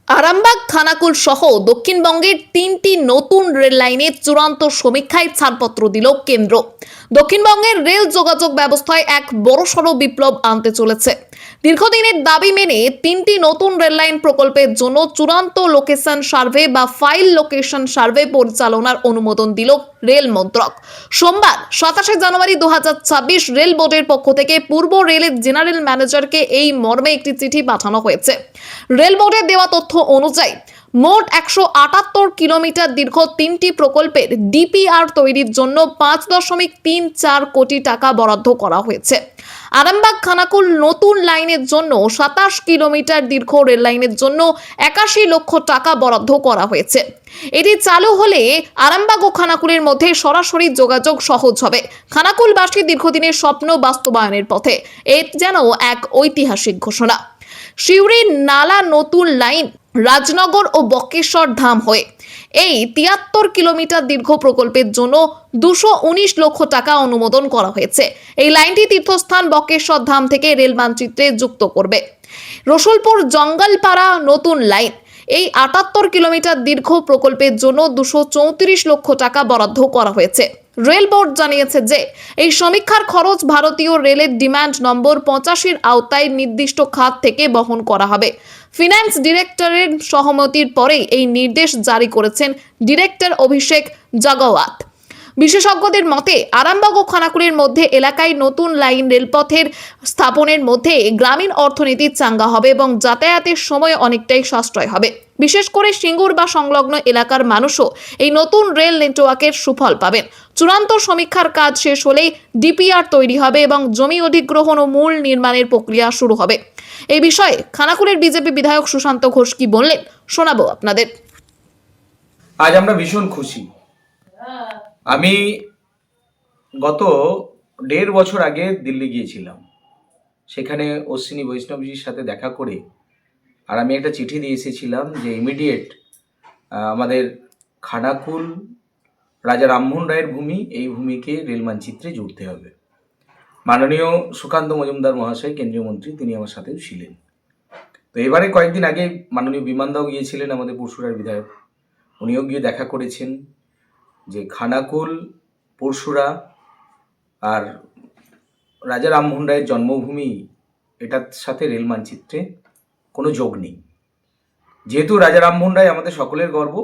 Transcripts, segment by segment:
আরামবাগ খানাকুল সহ দক্ষিণবঙ্গের 3টি নতুন রেল লাইনের চূড়ান্ত সমীক্ষায় ছাড়পত্র দিল কেন্দ্র। দক্ষিণবঙ্গের রেল যোগাযোগ ব্যবস্থায় এক বড়সড় বিপ্লব আনতে চলেছে। দীর্ঘদিনের দাবি মেনে 3টি নতুন রেল লাইন প্রকল্পের জন্য চূড়ান্ত লোকেশন সার্ভে বা ফাইল লোকেশন সার্ভে পরিচালনার অনুমোদন দিল রেল মন্ত্রক। সোমবার 27 জানুয়ারি 2026 রেল বোর্ডের পক্ষ থেকে পূর্ব রেলের জেনারেল ম্যানেজারকে এই মর্মে একটি চিঠি পাঠানো হয়েছে। রেল বোর্ডের দেওয়া তথ্য অনুযায়ী মোট 178 কিলোমিটার দীর্ঘ 3টি প্রকল্পের ডিপিআর তৈরির জন্য 5.34 কোটি টাকা বরাদ্দ করা হয়েছে। আরামবাগ খানাকুল নতুন লাইনের জন্য 27 কিলোমিটার দীর্ঘ রেল লাইনের জন্য 81 লক্ষ টাকা বরাদ্দ করা হয়েছে। এটি চালু হলে আরামবাগ ও খানাকুলের মধ্যে সরাসরি যোগাযোগ সহজ হবে। খানাকুলবাসী দীর্ঘদিনের স্বপ্ন বাস্তবায়নের পথে এ যেন এক ঐতিহাসিক ঘোষণা। সিউড়ি নালা নতুন লাইন রাজনগর ও বক্রেশ্বর ধাম হয়ে এই 73 কিলোমিটার দীর্ঘ প্রকল্পের জন্য 219 লক্ষ টাকা অনুমোদন করা হয়েছে। এই লাইনটি তীর্থস্থান বক্রেশ্বর ধাম থেকে রেল মানচিত্রে যুক্ত করবে। রসুলপুর জঙ্গলপাড়া নতুন লাইন এই 78 কিলোমিটার দীর্ঘ প্রকল্পের জন্য 234 লক্ষ টাকা বরাদ্দ করা হয়েছে। রেল বোর্ড জানিয়েছে যে এই সমীক্ষার খরচ ভারতীয় রেলের ডিমান্ড নম্বর 85 আওতায় নির্দিষ্ট খাত থেকে বহন করা হবে। ফিন্যান্স ডিরেক্টরের সহমতির পরেই এই নির্দেশ জারি করেছেন ডিরেক্টর অভিষেক জাগাওয়াত। বিশেষজ্ঞদের মতে আরামবাগ ও খানাকুলের মধ্যে এলাকায় নতুন লাইন রেলপথের স্থাপনের মধ্যে গ্রামীণ অর্থনীতি চাঙ্গা হবে এবং যাতায়াতের সময় অনেকটাই সাশ্রয় হবে। বিশেষ করে সিঙ্গুর বা সংলগ্ন এলাকার মানুষও এই নতুন রেল নেটওয়ার্কের সুফল পাবেন। চূড়ান্ত সমীক্ষার কাজ শেষ হলেই ডিপিআর তৈরি হবে এবং জমি অধিগ্রহণ ও মূল নির্মাণের প্রক্রিয়া শুরু হবে। এই বিষয়ে খানাকুলের বিজেপি বিধায়ক সুশান্ত ঘোষ কি বললেন শোনাবো আপনাদের। আজ আমরা ভীষণ খুশি। আমি গত 1.5 বছর আগে দিল্লি গিয়েছিলাম। সেখানে অশ্বিনী বৈষ্ণবজির সাথে দেখা করে আর আমি একটা চিঠি দিয়ে এসেছিলাম যে ইমিডিয়েট আমাদের খানাকুল রাজা রামমোহন রায়ের ভূমি, এই ভূমিকে রেল মানচিত্রে জুড়তে হবে। মাননীয় সুকান্ত মজুমদার মহাশয় কেন্দ্রীয় মন্ত্রী, তিনি আমার সাথেও ছিলেন। তো এবারে কয়েকদিন আগে মাননীয় বিমানদাও গিয়েছিলেন, আমাদের পরশুরার বিধায়ক, উনিও গিয়ে দেখা করেছেন যে খানাকুল, পরশুরা আর রাজা রামমোহন রায়ের জন্মভূমি, এটার সাথে রেল মানচিত্রে কোনো যোগ নেই। যেহেতু রাজা রামমোহন রায় আমাদের সকলের গর্ব,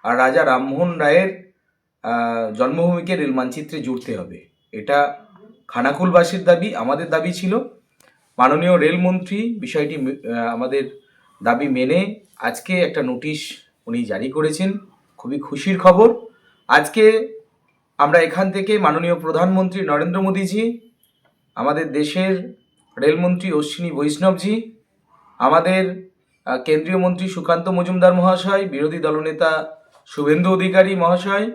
আর রাজা রামমোহন রায়ের জন্মভূমিকে রেল মানচিত্রে জুড়তে হবে, এটা খানাকুলবাসীর দাবি, আমাদের দাবি ছিল। মাননীয় রেলমন্ত্রী বিষয়টি আমাদের দাবি মেনে আজকে একটা নোটিশ উনি জারি করেছেন। খুবই খুশির খবর। আজকে আমরা এখান থেকে মাননীয় প্রধানমন্ত্রী নরেন্দ্র মোদীজি, আমাদের দেশের রেলমন্ত্রী অশ্বিনী বৈষ্ণবজি, আমাদের কেন্দ্রীয় মন্ত্রী সুকান্ত মজুমদার মহাশয়, বিরোধী দলনেতা শুভেন্দু অধিকারী মহাশয়,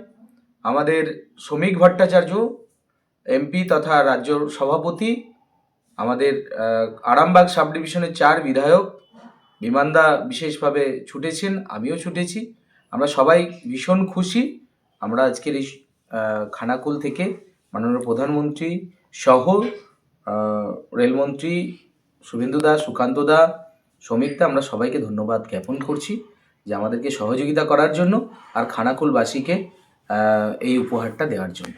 আমাদের শ্রমিক ভট্টাচার্য এমপি তথা রাজ্য সভাপতি, আমাদের আরামবাগ সাব ডিভিশনের 4 বিধায়ক, বিমানদা বিশেষভাবে ছুটেছেন, আমিও ছুটেছি। আমরা সবাই ভীষণ খুশি। আমরা আজকের এই খানাকুল থেকে মাননীয় প্রধানমন্ত্রী সহ রেলমন্ত্রী শুভেন্দুদা, সুকান্তদা, শ্রমিকদা, আমরা সবাইকে ধন্যবাদ জ্ঞাপন করছি যে আমাদেরকে সহযোগিতা করার জন্য আর খানাকুলবাসীকে এই উপহারটা দেওয়ার জন্য।